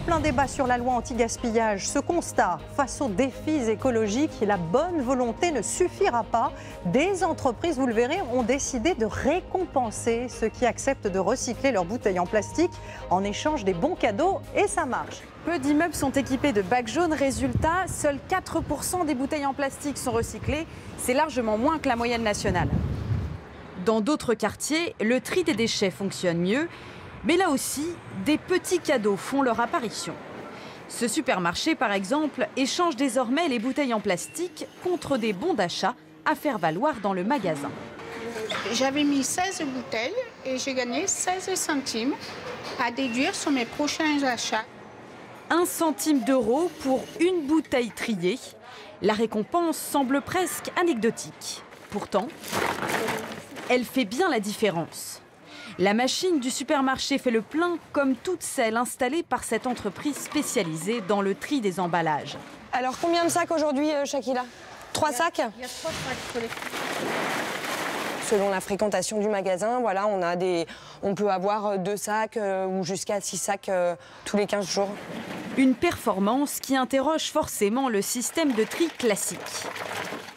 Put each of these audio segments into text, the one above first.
plein débat sur la loi anti-gaspillage. Ce constat, face aux défis écologiques, la bonne volonté ne suffira pas. Des entreprises, vous le verrez, ont décidé de récompenser ceux qui acceptent de recycler leurs bouteilles en plastique en échange des bons cadeaux, et ça marche. Peu d'immeubles sont équipés de bacs jaunes. Résultat, seuls 4% des bouteilles en plastique sont recyclées. C'est largement moins que la moyenne nationale. Dans d'autres quartiers, le tri des déchets fonctionne mieux. Mais là aussi, des petits cadeaux font leur apparition. Ce supermarché, par exemple, échange désormais les bouteilles en plastique contre des bons d'achat à faire valoir dans le magasin. J'avais mis 16 bouteilles et j'ai gagné 16 centimes à déduire sur mes prochains achats. 1 centime d'euro pour une bouteille triée. La récompense semble presque anecdotique. Pourtant, elle fait bien la différence. La machine du supermarché fait le plein, comme toutes celles installées par cette entreprise spécialisée dans le tri des emballages. Alors, combien de sacs aujourd'hui, Shakila? 3 sacs? Il y a 3 sacs collectifs. Selon la fréquentation du magasin, voilà, on peut avoir 2 sacs ou jusqu'à 6 sacs tous les 15 jours. Une performance qui interroge forcément le système de tri classique.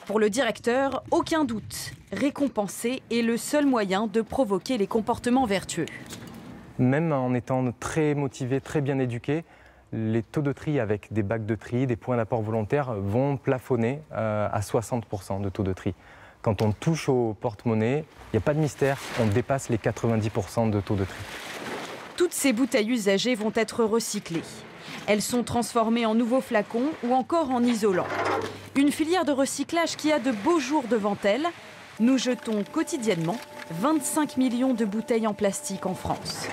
Pour le directeur, aucun doute, récompenser est le seul moyen de provoquer les comportements vertueux. Même en étant très motivé, très bien éduqué, les taux de tri avec des bacs de tri, des points d'apport volontaires vont plafonner à 60% de taux de tri. Quand on touche au porte-monnaie, il n'y a pas de mystère, on dépasse les 90% de taux de tri. Toutes ces bouteilles usagées vont être recyclées. Elles sont transformées en nouveaux flacons ou encore en isolants. Une filière de recyclage qui a de beaux jours devant elle. Nous jetons quotidiennement 25 millions de bouteilles en plastique en France.